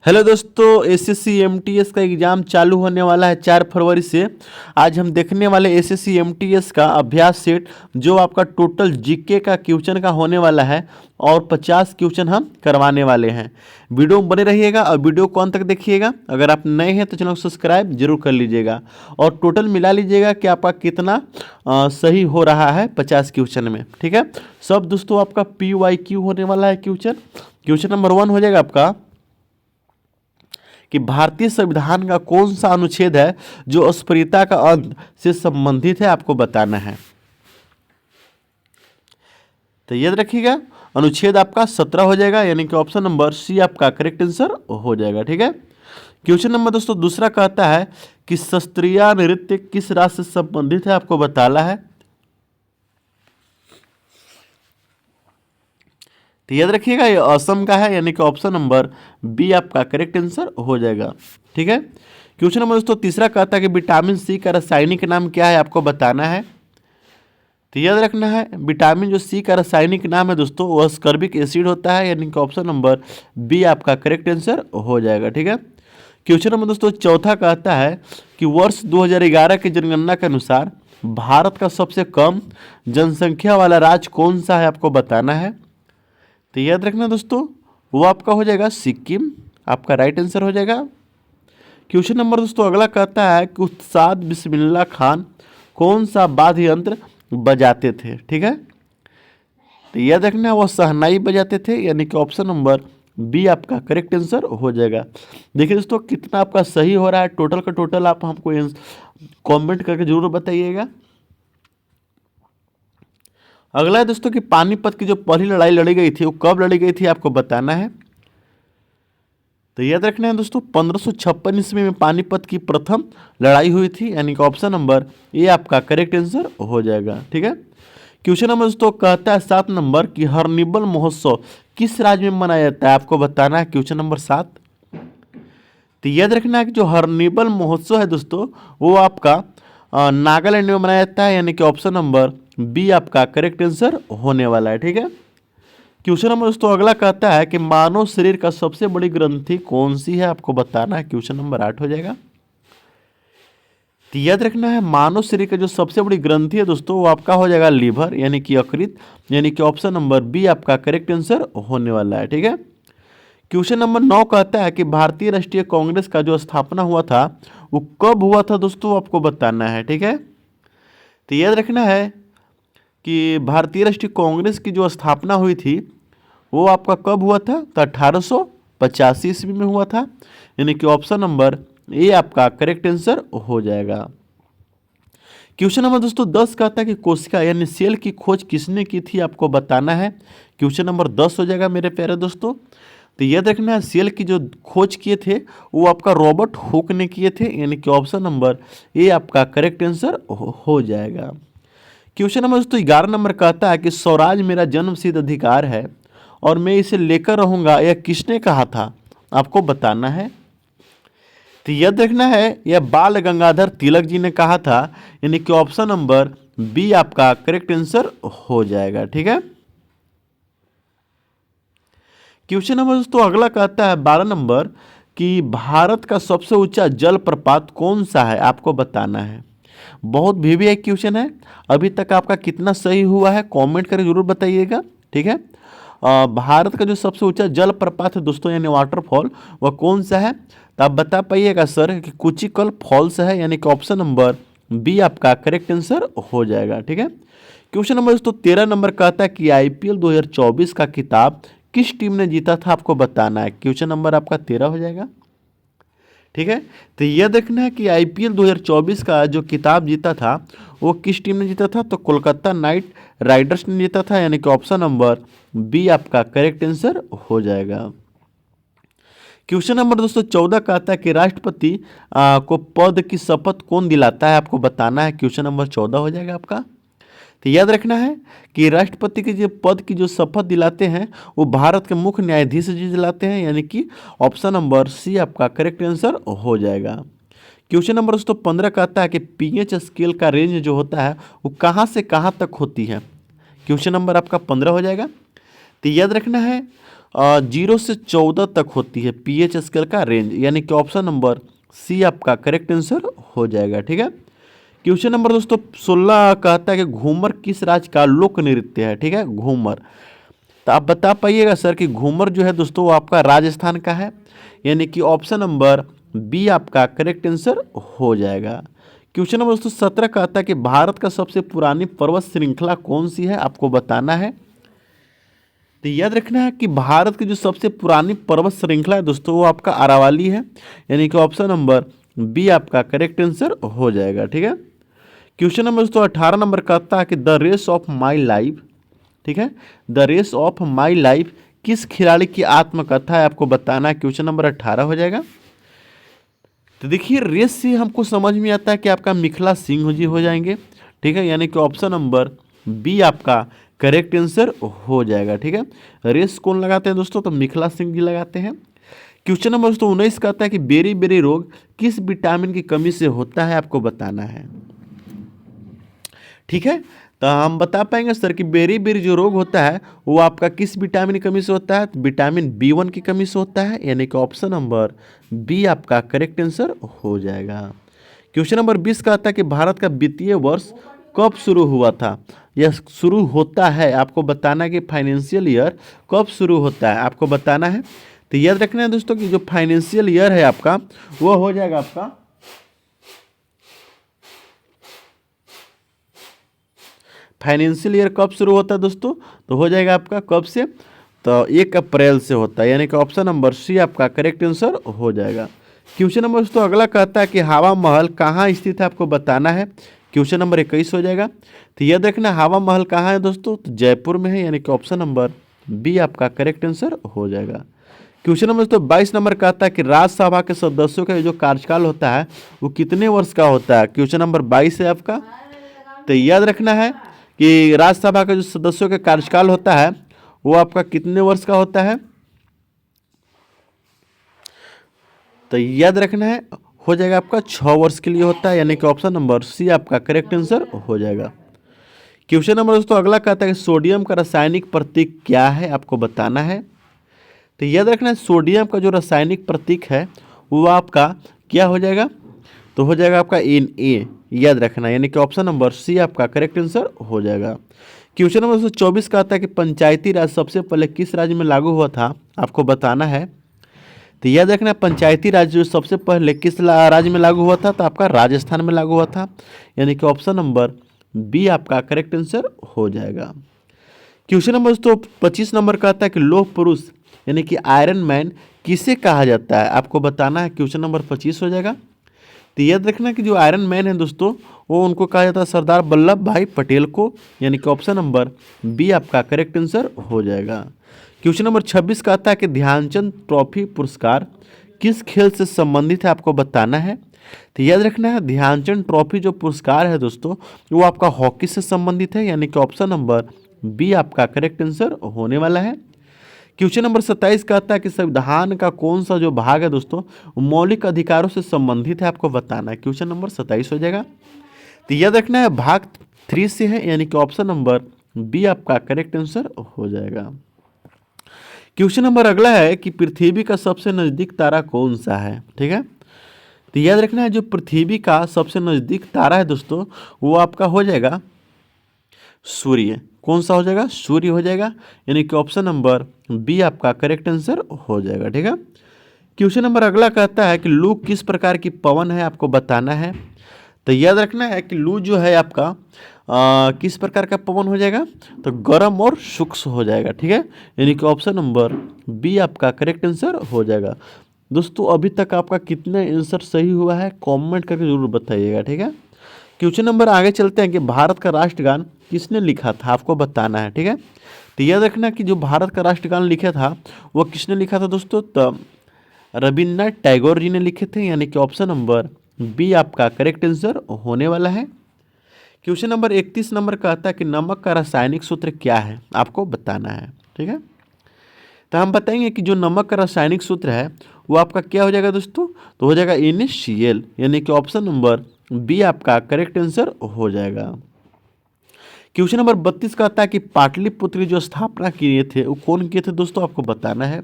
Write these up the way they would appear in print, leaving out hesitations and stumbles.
Hello दोस्तों, SSC MTS का exam चालू होने वाला है 4 फरवरी से। आज हम देखने वाले एसएससी एमटीएस का अभ्यास सेट जो आपका टोटल जीके का क्वेश्चन का होने वाला है और 50 क्वेश्चन हम करवाने वाले हैं। वीडियो में बने रहिएगा और वीडियो को अंत तक देखिएगा। अगर आप नए हैं तो चैनल को सब्सक्राइब जरूर कर लीजिएगा और टोटल मिला लीजिएगा कि आपका कितना सही हो रहा है 50 क्वेश्चन में। ठीक है, सब दोस्तों आपका PYQ होने वाला है। क्वेश्चन नंबर 1 हो जाएगा आपका कि भारतीय संविधान का कौन सा अनुच्छेद है जो अस्पृश्यता का अंत से संबंधित है, आपको बताना है। तो याद रखिएगा, अनुच्छेद आपका 17 हो जाएगा, यानी कि ऑप्शन नंबर सी आपका करेक्ट आंसर हो जाएगा। ठीक है, क्वेश्चन नंबर दोस्तों दूसरा कहता है कि शास्त्रीय नृत्य किस राज्य से संबंधित है, आपको बताना है। तो याद रखिएगा ये असम का है, यानी कि ऑप्शन नंबर बी आपका करेक्ट आंसर हो जाएगा। ठीक है, क्वेश्चन नंबर दोस्तों तीसरा कहता है कि विटामिन सी का रासायनिक नाम क्या है, आपको बताना है। तो याद रखना है, विटामिन जो सी का रासायनिक नाम है दोस्तों वह स्कर्बिक एसिड होता है, यानी कि ऑप्शन नंबर बी आपका करेक्ट आंसर हो जाएगा। ठीक है, क्वेश्चन नंबर दोस्तों चौथा कहता है कि वर्ष 2011 की जनगणना के अनुसार भारत का सबसे कम जनसंख्या वाला राज्य कौन सा है, आपको बताना है। तो याद रखना दोस्तों, वो आपका हो जाएगा सिक्किम, आपका राइट आंसर हो जाएगा। क्वेश्चन नंबर दोस्तों अगला कहता है कि उस्ताद बिस्मिल्लाह खान कौन सा वाद्य यंत्र बजाते थे। ठीक है, तो याद रखना वो शहनाई बजाते थे, यानी कि ऑप्शन नंबर बी आपका करेक्ट आंसर हो जाएगा। देखिए दोस्तों कितना आपका सही हो रहा है, टोटल का टोटल आप हमको कमेंट करके जरूर बताइएगा। अगला है दोस्तों कि पानीपत की जो पहली लड़ाई लड़ी गई थी वो कब लड़ी गई थी, आपको बताना है। तो याद रखना है दोस्तों 1556 ईस्वी में पानीपत की प्रथम लड़ाई हुई थी, यानी कि ऑप्शन नंबर ए आपका करेक्ट आंसर हो जाएगा। ठीक है, क्वेश्चन नंबर दोस्तों कहता है 7 नंबर कि हर्निबल महोत्सव किस राज्य में मनाया जाता है, आपको बताना है। क्वेश्चन नंबर 7, तो याद रखना है कि जो हर्निबल महोत्सव है दोस्तों वो आपका नागालैंड में मनाया जाता है, यानी कि ऑप्शन नंबर बी आपका करेक्ट आंसर होने वाला है। ठीक है, क्वेश्चन नंबर दोस्तों अगला कहता है कि मानव शरीर का सबसे बड़ी ग्रंथि कौन सी है, आपको बताना है। क्वेश्चन नंबर 8 हो जाएगा। तो याद रखना है मानव शरीर का जो सबसे बड़ी ग्रंथि है दोस्तों वो आपका हो जाएगा लीवर, यानी कि यकृत, यानी कि ऑप्शन नंबर बी आपका करेक्ट आंसर होने वाला है। ठीक है, क्वेश्चन नंबर 9 कहता है कि भारतीय राष्ट्रीय कांग्रेस का जो स्थापना हुआ था वो कब हुआ था दोस्तों, आपको बताना है। ठीक है, तो याद रखना है कि भारतीय राष्ट्रीय कांग्रेस की जो स्थापना हुई थी वो आपका कब हुआ था, तो 1885 ईस्वी में हुआ था, यानी कि ऑप्शन नंबर ए आपका करेक्ट आंसर हो जाएगा। क्वेश्चन नंबर दोस्तों 10 कहता है कि कोशिका यानी सेल की खोज किसने की थी, आपको बताना है। क्वेश्चन नंबर 10 हो जाएगा मेरे प्यारे दोस्तों। तो याद रखना है सेल की जो खोज किए थे वो आपका रॉबर्ट हुक ने किए थे, यानी कि ऑप्शन नंबर ए आपका करेक्ट आंसर हो जाएगा। क्वेश्चन नंबर दोस्तों 11 नंबर कहता है कि स्वराज मेरा जन्मसिद्ध अधिकार है और मैं इसे लेकर रहूंगा, यह किसने कहा था, आपको बताना है। तो याद रखना है यह बाल गंगाधर तिलक जी ने कहा था, यानी कि ऑप्शन नंबर बी आपका करेक्ट आंसर हो जाएगा। ठीक है, क्वेश्चन नंबर दोस्तों अगला कहता है 12 नंबर कि भारत का सबसे ऊंचा जलप्रपात कौन सा है, आपको बताना है। बहुत वीवीआई क्वेश्चन है, अभी तक आपका कितना सही हुआ है कमेंट करके जरूर बताइएगा। ठीक है, भारत का जो सबसे ऊंचा जलप्रपात है दोस्तों यानी वाटरफॉल वह कौन सा है, तो आप बता पाइएगा सर कि कुचिकल फॉल्स है, यानी कि ऑप्शन नंबर बी आपका करेक्ट आंसर हो जाएगा। ठीक है, क्वेश्चन नंबर दोस्तों 13 नंबर कहता है कि आईपीएल 2024 का खिताब किस टीम ने जीता था, आपको बताना है। क्वेश्चन नंबर आपका 13 हो जाएगा। ठीक है, तो यह देखना है कि आईपीएल 2024 का जो खिताब जीता था वो किस टीम ने जीता था, तो कोलकाता नाइट राइडर्स ने जीता था, यानी कि ऑप्शन नंबर बी आपका करेक्ट आंसर हो जाएगा। क्वेश्चन नंबर दोस्तों 14 कहता है कि राष्ट्रपति को पद की शपथ कौन दिलाता है, आपको बताना है। क्वेश्चन नंबर 14 हो जाएगा आपका। तो याद रखना है कि राष्ट्रपति के जो पद की जो शपथ दिलाते हैं वो भारत के मुख्य न्यायाधीश जी दिलाते हैं, यानी कि ऑप्शन नंबर सी आपका करेक्ट आंसर हो जाएगा। क्वेश्चन नंबर दोस्तों 15 कहता है कि पीएच स्केल का रेंज जो होता है वो कहाँ से कहाँ तक होती है। क्वेश्चन नंबर आपका 15 हो जाएगा। तो याद रखना है जीरो से 14 तक होती है पीएच स्केल का रेंज, यानी कि ऑप्शन नंबर सी आपका करेक्ट आंसर हो जाएगा। ठीक है। क्वेश्चन नंबर दोस्तों 16 कहता है कि घूमर किस राज्य का लोक नृत्य है। ठीक है, घूमर। तो आप बता पाइएगा सर कि घूमर जो है दोस्तों वो आपका राजस्थान का है, यानी कि ऑप्शन नंबर बी आपका करेक्ट आंसर हो जाएगा। क्वेश्चन नंबर दोस्तों 17 कहता है कि भारत का सबसे पुरानी पर्वत श्रृंखला कौन सी है, आपको बताना है। तो याद रखना है कि भारत की जो सबसे पुरानी पर्वत श्रृंखला है दोस्तों वो आपका अरावली है, यानी कि ऑप्शन नंबर बी आपका करेक्ट आंसर हो जाएगा। ठीक है। क्वेश्चन नंबर दोस्तों 18 नंबर कहता है कि the race of my life, ठीक है, the race of my life किस खिलाड़ी की आत्मकथा है, आपको बताना है। क्वेश्चन नंबर 18 हो जाएगा। तो देखिए रेस से हमको समझ में आता है कि आपका मिखला सिंह जी हो जाएंगे। ठीक है, यानी कि ऑप्शन नंबर बी आपका करेक्ट आंसर हो जाएगा। ठीक है, रेस कौन लगाते हैं दोस्तों, तो मिखला सिंह जी लगाते हैं। क्वेश्चन नंबर दोस्तों 19 कहता है कि बेरी बेरी रोग किस विटामिन की कमी से होता है, आपको बताना है। ठीक है, तो हम बता पाएंगे सर कि बेरी बेरी जो रोग होता है वो आपका किस विटामिन की कमी से होता है, तो विटामिन B1 की कमी से होता है, यानी कि ऑप्शन नंबर बी आपका करेक्ट आंसर हो जाएगा। क्वेश्चन नंबर 20 का आता है कि भारत का वित्तीय वर्ष कब शुरू हुआ था, यह शुरू होता है, आपको बताना है कि फाइनेंशियल ईयर कब शुरू होता है, आपको बताना है। तो याद रखना है दोस्तों कि जो फाइनेंशियल ईयर है आपका वो हो जाएगा आपका फाइनेंशियल ईयर कब शुरू होता है दोस्तों, तो हो जाएगा आपका कब से, तो 1 अप्रैल से होता है, यानी कि ऑप्शन नंबर सी आपका करेक्ट आंसर हो जाएगा। क्वेश्चन नंबर दोस्तों अगला कहता है कि हवा महल कहाँ स्थित है, आपको बताना है। क्वेश्चन नंबर 21 हो जाएगा। तो याद रखना हवा महल कहाँ है दोस्तों, तो जयपुर में है, यानी कि ऑप्शन नंबर बी आपका करेक्ट आंसर हो जाएगा। क्वेश्चन नंबर दोस्तों 22 नंबर कहता है कि राज्यसभा के सदस्यों का जो कार्यकाल होता है वो कितने वर्ष का होता है। क्वेश्चन नंबर 22 है आपका। तो याद रखना है कि राज्यसभा का जो सदस्यों का कार्यकाल होता है वो आपका कितने वर्ष का होता है, तो याद रखना है हो जाएगा आपका 6 वर्ष के लिए होता है, यानी कि ऑप्शन नंबर सी आपका करेक्ट आंसर हो जाएगा। क्वेश्चन नंबर दोस्तों अगला कहता है कि सोडियम का रासायनिक प्रतीक क्या है, आपको बताना है। तो याद रखना है सोडियम का जो रासायनिक प्रतीक है वो आपका क्या हो जाएगा, तो हो जाएगा आपका Na, याद रखना, यानी कि ऑप्शन नंबर सी आपका करेक्ट आंसर हो जाएगा। क्वेश्चन नंबर 24 का आता है कि पंचायती राज सबसे पहले किस राज्य में लागू हुआ था, आपको बताना है। तो याद रखना पंचायती राज जो सबसे पहले किस राज्य में लागू हुआ था, तो आपका राजस्थान में लागू हुआ था, यानी कि ऑप्शन नंबर बी आपका करेक्ट आंसर हो जाएगा। क्वेश्चन नंबर दोस्तों 25 नंबर का आता है कि लौह पुरुष यानी कि आयरन मैन किसे कहा जाता है, आपको बताना है। क्वेश्चन नंबर 25 हो जाएगा। तो याद रखना कि जो आयरन मैन है दोस्तों वो उनको कहा जाता है सरदार वल्लभ भाई पटेल को, यानी कि ऑप्शन नंबर बी आपका करेक्ट आंसर हो जाएगा। क्वेश्चन नंबर 26 का आता है कि ध्यानचंद ट्रॉफी पुरस्कार किस खेल से संबंधित है, आपको बताना है। तो याद रखना है ध्यानचंद ट्रॉफी जो पुरस्कार है दोस्तों वो आपका हॉकी से संबंधित है, यानी कि ऑप्शन नंबर बी आपका करेक्ट आंसर होने वाला है। क्वेश्चन नंबर 27 का आता है कि संविधान का कौन सा जो भाग है दोस्तों मौलिक अधिकारों से संबंधित है, आपको बताना है। क्वेश्चन नंबर 27 हो जाएगा। तो याद रखना है भाग 3 से है, यानी कि ऑप्शन नंबर बी आपका करेक्ट आंसर हो जाएगा। क्वेश्चन नंबर अगला है कि पृथ्वी का सबसे नज़दीक तारा कौन सा है, ठीक है। तो याद रखना है जो पृथ्वी का सबसे नज़दीक तारा है दोस्तों वो आपका हो जाएगा सूर्य। कौन सा हो जाएगा, सूर्य हो जाएगा, यानी कि ऑप्शन नंबर बी आपका करेक्ट आंसर हो जाएगा, ठीक है। क्वेश्चन नंबर अगला कहता है कि लू किस प्रकार की पवन है, आपको बताना है। तो याद रखना है कि लू जो है आपका किस प्रकार का पवन हो जाएगा, तो गर्म और शुष्क हो जाएगा, ठीक है, यानी कि ऑप्शन नंबर बी आपका करेक्ट आंसर हो जाएगा। दोस्तों अभी तक आपका कितना आंसर सही हुआ है कमेंट करके जरूर बताइएगा, ठीक है। क्वेश्चन नंबर आगे चलते हैं कि भारत का राष्ट्रगान किसने लिखा था, आपको बताना है, ठीक है। तो याद रखना कि जो भारत का राष्ट्रगान लिखा था वो किसने लिखा था दोस्तों, तो रविन्द्रनाथ टैगोर जी ने लिखे थे, यानी कि ऑप्शन नंबर बी आपका करेक्ट आंसर होने वाला है। क्वेश्चन नंबर 31 नंबर कहता है कि नमक का रासायनिक सूत्र क्या है, आपको बताना है, ठीक है। तो हम बताएंगे कि जो नमक का रासायनिक सूत्र है वो आपका क्या हो जाएगा दोस्तों, तो हो जाएगा NaCl, यानी कि ऑप्शन नंबर बी आपका करेक्ट आंसर हो जाएगा। क्वेश्चन नंबर 32 कहता है कि पाटलिपुत्र की जो स्थापना किए थे वो कौन किए थे दोस्तों, आपको बताना है।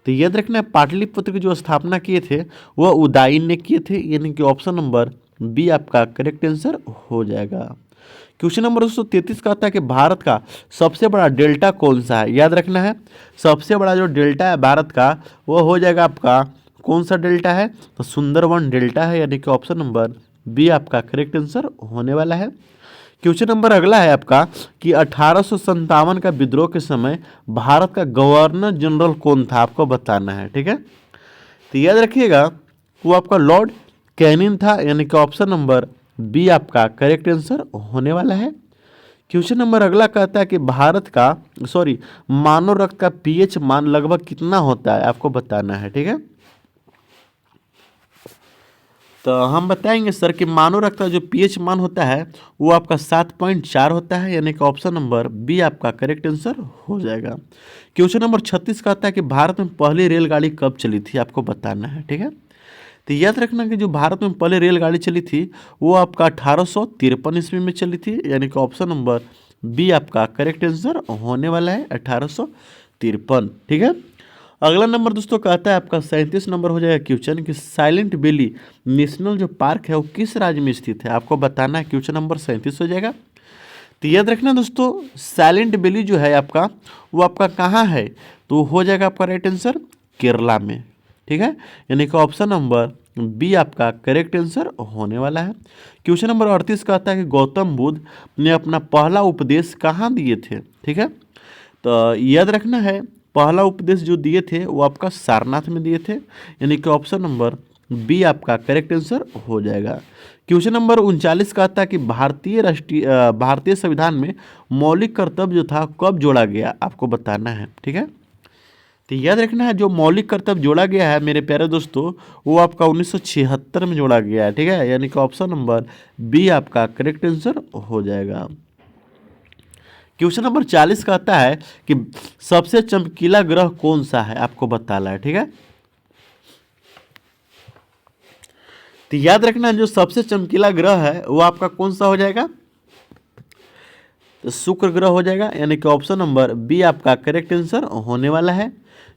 तो याद रखना है पाटलिपुत्र की जो स्थापना किए थे वह उदयन ने किए थे, यानी कि ऑप्शन नंबर बी आपका करेक्ट आंसर हो जाएगा। क्वेश्चन नंबर 233 कहता है कि भारत का सबसे बड़ा डेल्टा कौन सा है। याद रखना है सबसे बड़ा जो डेल्टा है भारत का वो हो जाएगा आपका कौन सा डेल्टा है, तो सुंदरवन डेल्टा है, यानी कि ऑप्शन नंबर बी आपका करेक्ट आंसर होने वाला है। क्वेश्चन नंबर अगला है आपका कि 1857 का विद्रोह के समय भारत का गवर्नर जनरल कौन था, आपको बताना है। ठीक है, तो याद रखिएगा वो आपका लॉर्ड कैनिंग था, यानी कि ऑप्शन नंबर बी आपका करेक्ट आंसर होने वाला है। क्वेश्चन नंबर अगला कहता है कि भारत का मानव रक्त का पीएच मान लगभग कितना होता है, आपको बताना है। ठीक है, तो हम बताएंगे सर कि मानव रक्त का जो पीएच मान होता है वो आपका 7.4 होता है, यानी कि ऑप्शन नंबर बी आपका करेक्ट आंसर हो जाएगा। क्वेश्चन नंबर 36 कहता है कि भारत में पहली रेलगाड़ी कब चली थी, आपको बताना है। ठीक है, तो याद रखना कि जो भारत में पहले रेलगाड़ी चली थी वो आपका 1853 ईस्वी में चली थी, यानी कि ऑप्शन नंबर बी आपका करेक्ट आंसर होने वाला है 1853। ठीक है, अगला नंबर दोस्तों कहता है आपका 37 नंबर हो जाएगा क्वेश्चन कि साइलेंट वैली नेशनल जो पार्क है वो किस राज्य में स्थित है, आपको बताना है। क्वेश्चन नंबर 37 हो जाएगा। तो याद रखना दोस्तों साइलेंट वैली जो है आपका वो आपका कहाँ है, तो हो जाएगा आपका राइट आंसर केरला में। ठीक है, यानी कि ऑप्शन नंबर बी आपका करेक्ट आंसर होने वाला है। क्वेश्चन नंबर 38 कहता है कि गौतम बुद्ध ने अपना पहला उपदेश कहाँ दिए थे। ठीक है, तो याद रखना है पहला उपदेश जो दिए थे वो आपका सारनाथ में दिए थे, यानी कि ऑप्शन नंबर बी आपका करेक्ट आंसर हो जाएगा। क्वेश्चन नंबर 39 कहता है कि भारतीय संविधान में मौलिक कर्तव्य जो था कब जोड़ा गया, आपको बताना है। ठीक है, तो याद रखना है जो मौलिक कर्तव्य जोड़ा गया है मेरे प्यारे दोस्तों वो आपका 1976 में जोड़ा गया है। ठीक है, यानी कि ऑप्शन नंबर बी आपका करेक्ट आंसर हो जाएगा। क्वेश्चन नंबर 40 कहता है कि सबसे चमकीला ग्रह कौन सा है, आपको बताना है। ठीक है, तो याद रखना जो सबसे चमकीला ग्रह है वो आपका कौन सा हो जाएगा, तो शुक्र ग्रह हो जाएगा, यानी कि ऑप्शन नंबर बी आपका करेक्ट आंसर होने वाला है।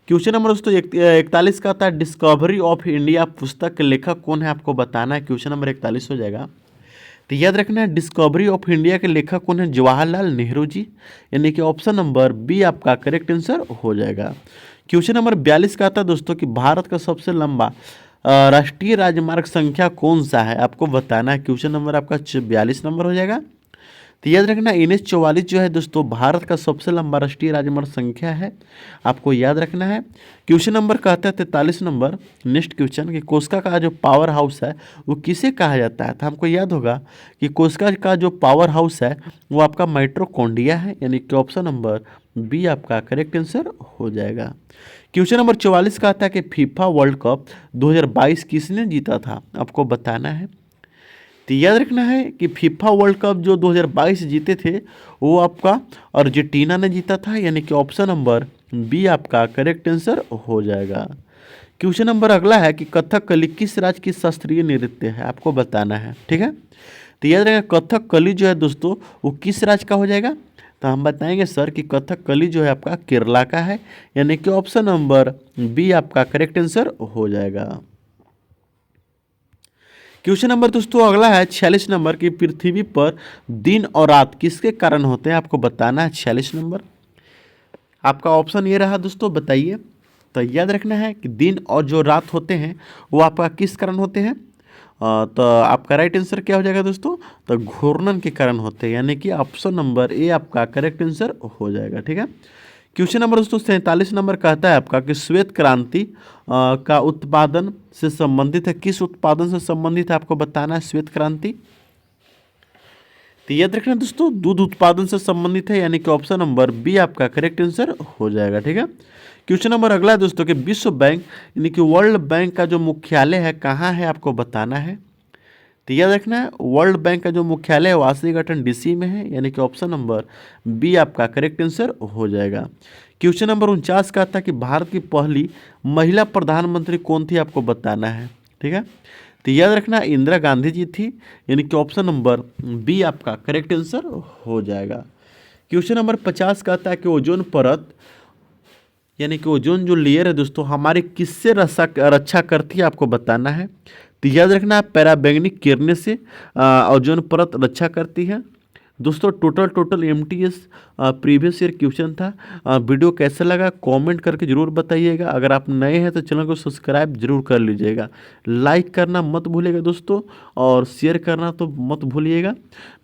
क्वेश्चन नंबर दोस्तों 41 का आता है डिस्कवरी ऑफ इंडिया पुस्तक के लेखक कौन है, आपको बताना है। क्वेश्चन नंबर 41 हो जाएगा। तो याद रखना है डिस्कवरी ऑफ इंडिया के लेखक कौन है, जवाहरलाल नेहरू जी, यानी कि ऑप्शन नंबर बी आपका करेक्ट आंसर हो जाएगा। क्वेश्चन नंबर 42 का आता है दोस्तों कि भारत का सबसे लंबा राष्ट्रीय राजमार्ग संख्या कौन सा है, आपको बताना है। क्वेश्चन नंबर आपका 42 नंबर हो जाएगा। तो याद रखना NH-44 जो है दोस्तों भारत का सबसे लंबा राष्ट्रीय राजमार्ग संख्या है, आपको याद रखना है। क्वेश्चन नंबर कहता है 43 नंबर नेक्स्ट क्वेश्चन कि कोस्का का जो पावर हाउस है वो किसे कहा जाता है, तो हमको याद होगा कि कोस्का का जो पावर हाउस है वो आपका माइटोकॉन्ड्रिया है, यानी कि ऑप्शन नंबर बी आपका करेक्ट आंसर हो जाएगा। क्वेश्चन नंबर 44 का आता है कि फीफा वर्ल्ड कप 2022 किसने जीता था, आपको बताना है। तो याद रखना है कि फीफा वर्ल्ड कप जो 2022 जीते थे वो आपका अर्जेंटीना ने जीता था, यानी कि ऑप्शन नंबर बी आपका करेक्ट आंसर हो जाएगा। क्वेश्चन नंबर अगला है कि कथकली किस राज्य की शास्त्रीय नृत्य है, आपको बताना है। ठीक है, तो याद रखना कथकली जो है दोस्तों वो किस राज्य का हो जाएगा, तो हम बताएंगे सर कि कथकली जो है आपका केरला का है, यानी कि ऑप्शन नंबर बी आपका करेक्ट आंसर हो जाएगा। क्वेश्चन नंबर दोस्तों अगला है 46 नंबर की पृथ्वी पर दिन और रात किसके कारण होते हैं, आपको बताना है। 46 नंबर आपका ऑप्शन ये रहा दोस्तों, बताइए। तो याद रखना है कि दिन और जो रात होते हैं वो आपका किस कारण होते हैं, तो आपका राइट आंसर क्या हो जाएगा दोस्तों, तो घूर्णन के कारण होते हैं, यानी कि ऑप्शन नंबर ए आपका करेक्ट आंसर हो जाएगा। ठीक है, क्वेश्चन नंबर दोस्तों 47 नंबर कहता है आपका कि श्वेत क्रांति का उत्पादन से संबंधित है, किस उत्पादन से संबंधित है, आपको बताना है। श्वेत क्रांति तो याद रखना दोस्तों दूध उत्पादन से संबंधित है, यानी कि ऑप्शन नंबर बी आपका करेक्ट आंसर हो जाएगा। ठीक है, क्वेश्चन नंबर अगला है दोस्तों कि विश्व बैंक यानी कि वर्ल्ड बैंक का जो मुख्यालय है कहाँ है, आपको बताना है। तो याद रखना है वर्ल्ड बैंक का जो मुख्यालय है वाशिंगटन DC में है, यानी कि ऑप्शन नंबर बी आपका करेक्ट आंसर हो जाएगा। क्वेश्चन नंबर 49 का था कि भारत की पहली महिला प्रधानमंत्री कौन थी, आपको बताना है। ठीक है, तो याद रखना इंदिरा गांधी जी थी, यानी कि ऑप्शन नंबर बी आपका करेक्ट आंसर हो जाएगा। क्वेश्चन नंबर 50 कहता है कि ओजोन परत यानी कि ओजोन जो लेयर है दोस्तों हमारे किससे रक्षा करती है, आपको बताना है। तो याद रखना पैराबैंगनी किरणें से ओजोन परत रक्षा करती है। दोस्तों total MTS previous year question था। वीडियो कैसा लगा कमेंट करके ज़रूर बताइएगा। अगर आप नए हैं तो चैनल को सब्सक्राइब जरूर कर लीजिएगा, लाइक करना मत भूलिएगा दोस्तों, और शेयर करना तो मत भूलिएगा।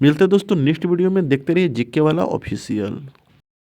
मिलते हैं दोस्तों नेक्स्ट वीडियो में, देखते रहिए जीके वाला ऑफिशियल।